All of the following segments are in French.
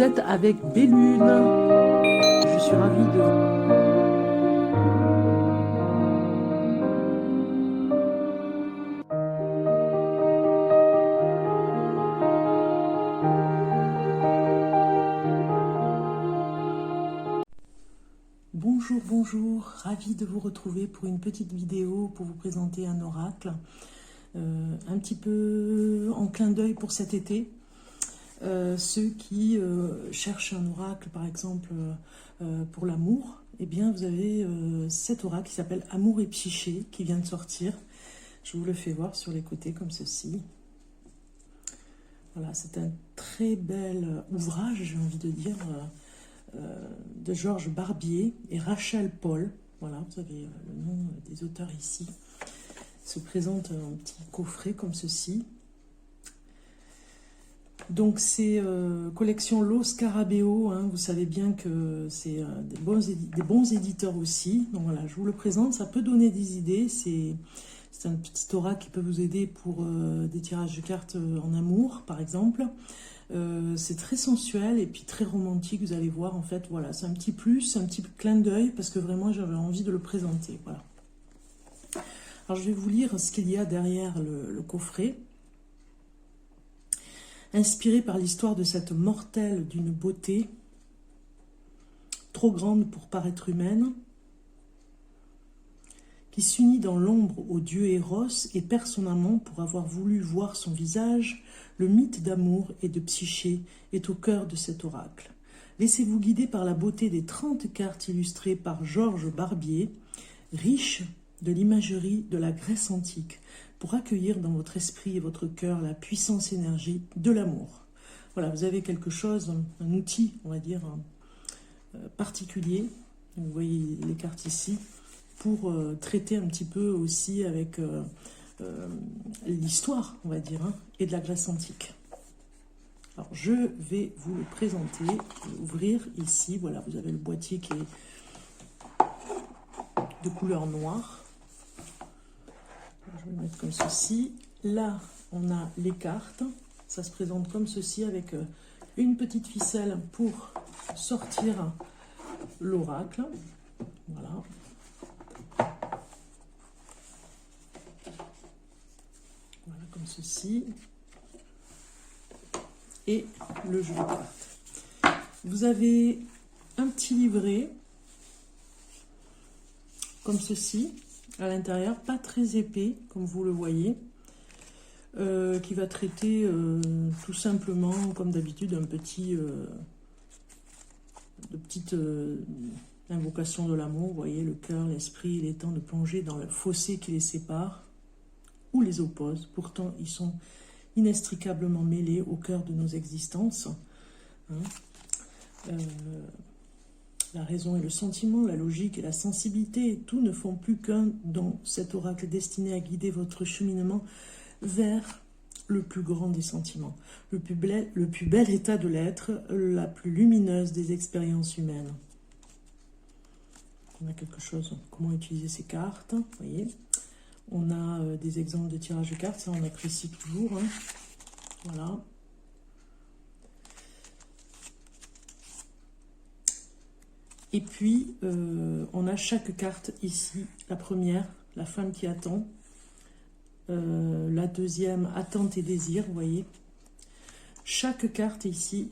êtes avec Bellune. Je suis ravie de... Bonjour, bonjour, ravie de vous retrouver pour une petite vidéo pour vous présenter un oracle. Un petit peu en clin d'œil pour cet été. Ceux qui cherchent un oracle, par exemple, pour l'amour, eh bien, vous avez cet oracle qui s'appelle Amour et Psyché, qui vient de sortir. Je vous le fais voir sur les côtés, comme ceci. Voilà, c'est un très bel ouvrage, j'ai envie de dire, de Georges Barbier et Rachel Paul. Voilà, vous avez le nom des auteurs ici. Il se présente un petit coffret comme ceci. Donc c'est collection Lo Scarabeo, hein, vous savez bien que c'est des bons éditeurs aussi. Donc voilà, je vous le présente, ça peut donner des idées. C'est un petit oracle qui peut vous aider pour des tirages de cartes en amour, par exemple. C'est très sensuel et puis très romantique, vous allez voir, en fait, voilà, c'est un petit plus, un petit clin d'œil, parce que vraiment j'avais envie de le présenter, voilà. Alors je vais vous lire ce qu'il y a derrière le coffret. Inspiré par l'histoire de cette mortelle d'une beauté trop grande pour paraître humaine, qui s'unit dans l'ombre au dieu Eros et perd son amant pour avoir voulu voir son visage, le mythe d'amour et de Psyché est au cœur de cet oracle. Laissez-vous guider par la beauté des 30 cartes illustrées par Georges Barbier, riches de l'imagerie de la Grèce antique, pour accueillir dans votre esprit et votre cœur la puissance énergie de l'amour. Voilà, vous avez quelque chose, un outil, on va dire, particulier. Vous voyez les cartes ici, pour traiter un petit peu aussi avec l'histoire, on va dire, hein, et de la Grèce antique. Alors, je vais vous le présenter, ouvrir ici. Voilà, vous avez le boîtier qui est de couleur noire. Je vais le mettre comme ceci. Là, on a les cartes. Ça se présente comme ceci avec une petite ficelle pour sortir l'oracle. Voilà. Voilà, comme ceci. Et le jeu de cartes. Vous avez un petit livret, comme ceci. À l'intérieur, pas très épais, comme vous le voyez, qui va traiter tout simplement, comme d'habitude, de petite invocation de l'amour. Vous voyez, le cœur, l'esprit, il est temps de plonger dans le fossé qui les sépare ou les oppose. Pourtant, ils sont inextricablement mêlés au cœur de nos existences. Hein. La raison et le sentiment, la logique et la sensibilité, tout ne font plus qu'un dans cet oracle destiné à guider votre cheminement vers le plus grand des sentiments, le plus bel état de l'être, la plus lumineuse des expériences humaines. On a quelque chose, comment utiliser ces cartes, vous voyez. On a des exemples de tirage de cartes, ça on apprécie toujours, hein. Voilà. Et puis, on a chaque carte ici. La première, la femme qui attend. La deuxième, attente et désir, vous voyez. Chaque carte ici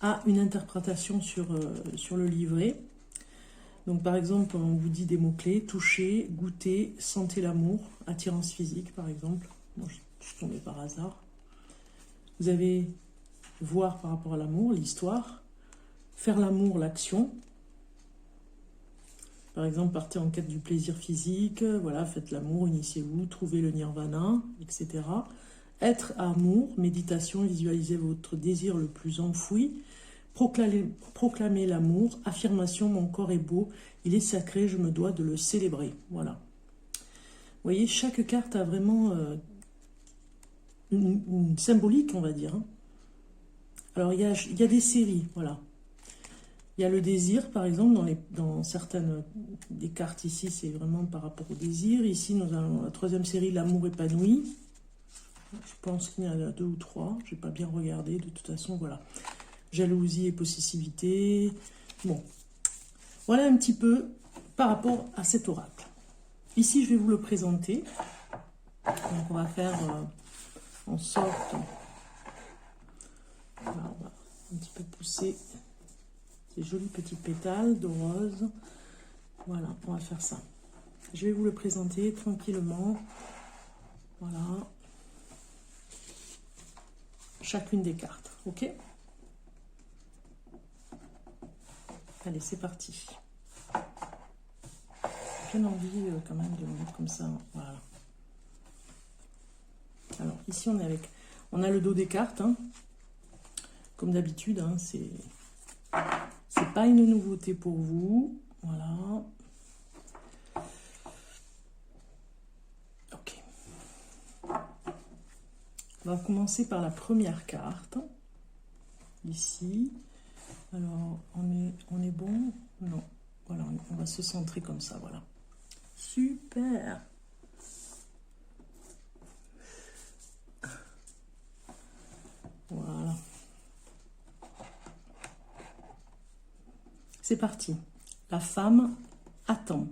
a une interprétation sur le livret. Donc, par exemple, on vous dit des mots-clés. Toucher, goûter, sentir l'amour, attirance physique, par exemple. Moi, je suis tombée par hasard. Vous avez... voir par rapport à l'amour, l'histoire, faire l'amour, l'action. Par exemple, partez en quête du plaisir physique, voilà, faites l'amour, initiez-vous, trouvez le nirvana, etc. Être à amour, méditation, visualisez votre désir le plus enfoui, proclamez l'amour, affirmation, mon corps est beau, il est sacré, je me dois de le célébrer. Voilà. Vous voyez, chaque carte a vraiment une symbolique, on va dire, hein. Alors, il y a des séries, voilà. Il y a le désir, par exemple, dans certaines des cartes ici, c'est vraiment par rapport au désir. Ici, nous avons la troisième série, l'amour épanoui. Je pense qu'il y en a 2 ou 3. Je n'ai pas bien regardé. De toute façon, voilà. Jalousie et possessivité. Bon. Voilà un petit peu par rapport à cet oracle. Ici, je vais vous le présenter. Donc, on va faire en sorte... Voilà, on va un petit peu pousser ces jolis petits pétales de rose. Voilà, on va faire ça. Je vais vous le présenter tranquillement. Voilà. Chacune des cartes, ok? Allez, c'est parti. J'ai bien envie quand même de le mettre comme ça. Voilà. Alors, ici, on a le dos des cartes. Hein. Comme d'habitude, hein, c'est pas une nouveauté pour vous. Voilà. Ok. On va commencer par la première carte. Ici. Alors, on est bon? Non. Voilà, on va se centrer comme ça, voilà. Super! Voilà. C'est parti. La femme attend.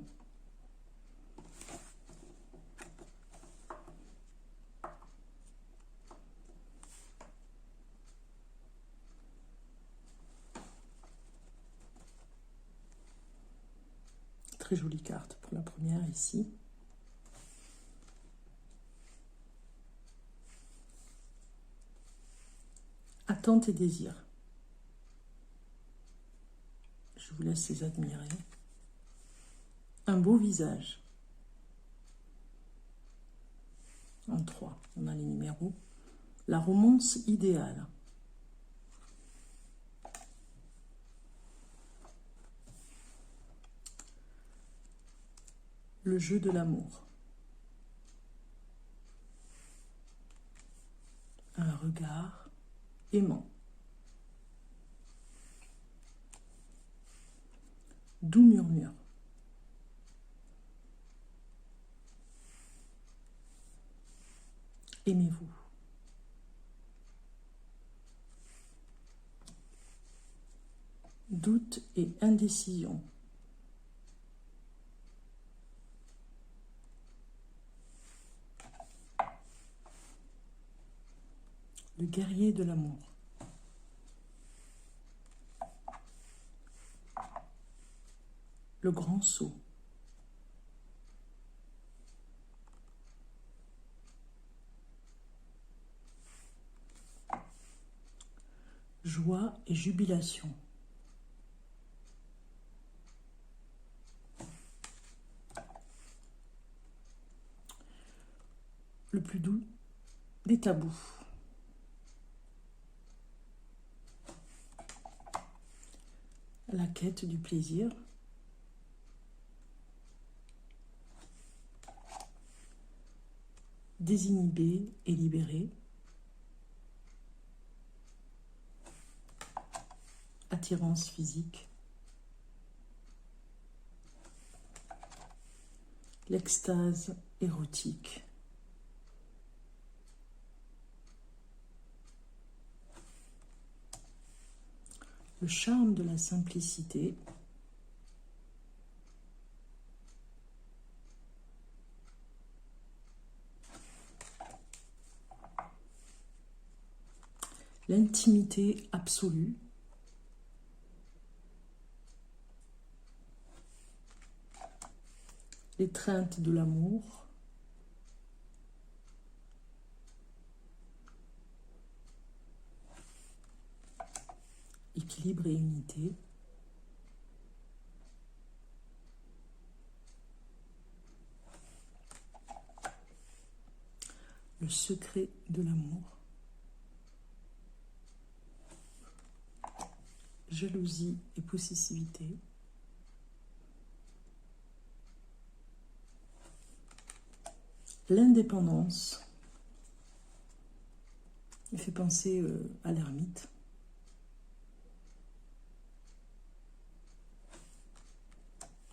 Très jolie carte pour la première ici. Attente et désir. Je vous laisse les admirer. Un beau visage. En 3, on a les numéros. La romance idéale. Le jeu de l'amour. Un regard aimant. Doux murmure. Aimez-vous. Doute et indécision. Le guerrier de l'amour. Le grand saut. Joie et jubilation. Le plus doux des tabous. La quête du plaisir. Désinhibé et libéré. Attirance physique. L'extase érotique. Le charme de la simplicité. L'intimité absolue. L'étreinte de l'amour. Équilibre et unité. Le secret de l'amour. Jalousie et possessivité. L'indépendance. Il fait penser à l'ermite.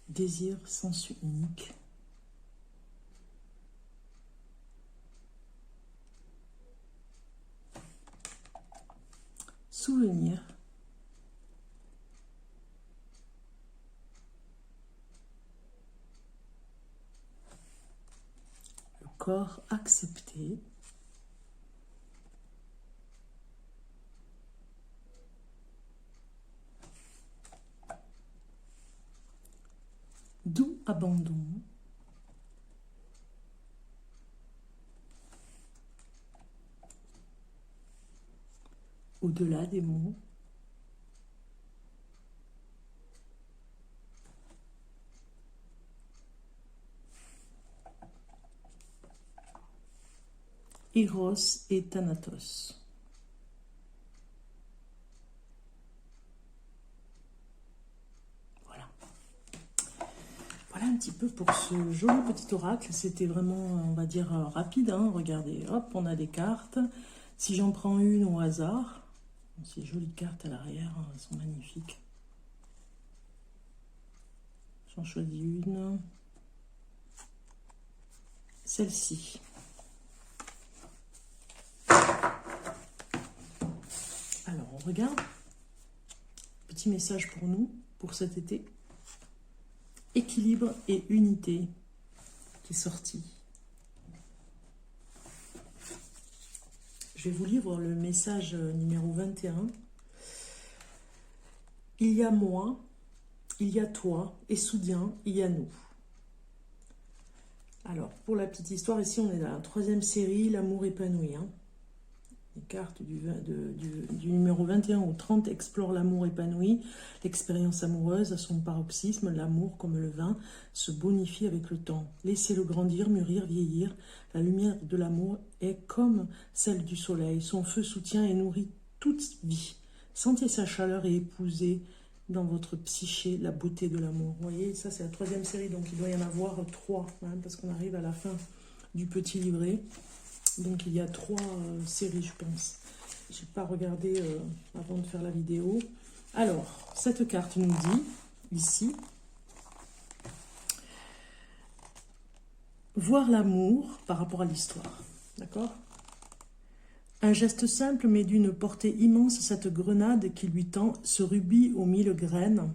Désir sens unique. souvenir. Le corps accepté. Doux abandon. Au-delà des mots. Eros et Thanatos. Voilà. Voilà un petit peu pour ce joli petit oracle. C'était vraiment, on va dire, rapide. Hein. Regardez, hop, on a des cartes. Si j'en prends une au hasard, ces jolies cartes à l'arrière, elles sont magnifiques. J'en choisis une. Celle-ci. Alors, on regarde. Petit message pour nous, pour cet été. Équilibre et unité qui est sorti. Je vais vous lire le message numéro 21. Il y a moi, il y a toi, et soudain, il y a nous. Alors, pour la petite histoire, ici, on est dans la 3e série, l'amour épanoui. Hein. Les cartes du numéro 21 au 30 explorent l'amour épanoui. L'expérience amoureuse à son paroxysme, l'amour comme le vin, se bonifie avec le temps. Laissez-le grandir, mûrir, vieillir. La lumière de l'amour est comme celle du soleil. Son feu soutient et nourrit toute vie. Sentez sa chaleur et épousez dans votre psyché la beauté de l'amour. Vous voyez, ça c'est la 3e série, donc il doit y en avoir 3, hein, parce qu'on arrive à la fin du petit livret. Donc il y a 3 séries, je pense. Je n'ai pas regardé avant de faire la vidéo. Alors, cette carte nous dit, ici, voir l'amour par rapport à l'histoire. D'accord ? Un geste simple, mais d'une portée immense, cette grenade qui lui tend, ce rubis aux 1000 graines,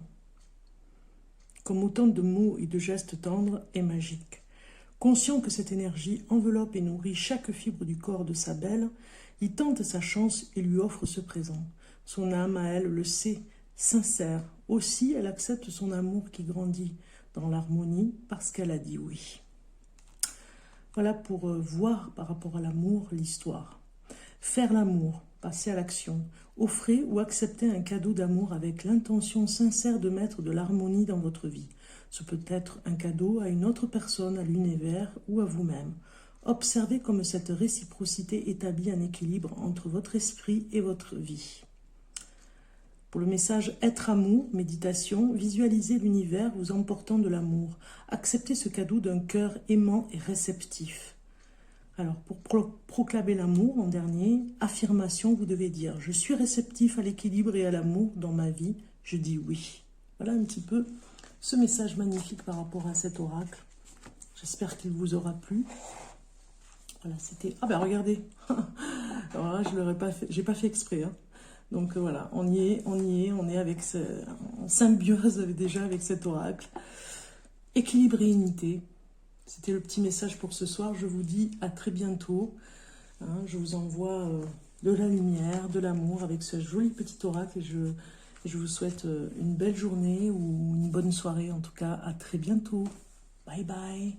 comme autant de mots et de gestes tendres et magiques. Conscient que cette énergie enveloppe et nourrit chaque fibre du corps de sa belle, il tente sa chance et lui offre ce présent. Son âme à elle le sait, sincère. Aussi, elle accepte son amour qui grandit dans l'harmonie parce qu'elle a dit oui. Voilà pour voir par rapport à l'amour l'histoire. Faire l'amour, passer à l'action. Offrez ou acceptez un cadeau d'amour avec l'intention sincère de mettre de l'harmonie dans votre vie. Ce peut être un cadeau à une autre personne, à l'univers ou à vous-même. Observez comme cette réciprocité établit un équilibre entre votre esprit et votre vie. Pour le message « Être amour », méditation, visualisez l'univers vous emportant de l'amour. Acceptez ce cadeau d'un cœur aimant et réceptif. Alors, pour proclamer l'amour, en dernier, affirmation, vous devez dire « Je suis réceptif à l'équilibre et à l'amour dans ma vie, je dis oui ». Voilà un petit peu ce message magnifique par rapport à cet oracle. J'espère qu'il vous aura plu. Voilà, c'était... Ah ben regardez. Alors là, je l'aurais pas fait, j'ai pas fait exprès. Hein. Donc voilà, on y est, on est avec en symbiose déjà avec cet oracle. Équilibre et unité. C'était le petit message pour ce soir. Je vous dis à très bientôt. Hein, je vous envoie de la lumière, de l'amour avec ce joli petit oracle. Et je vous souhaite une belle journée ou une bonne soirée. En tout cas, à très bientôt. Bye bye.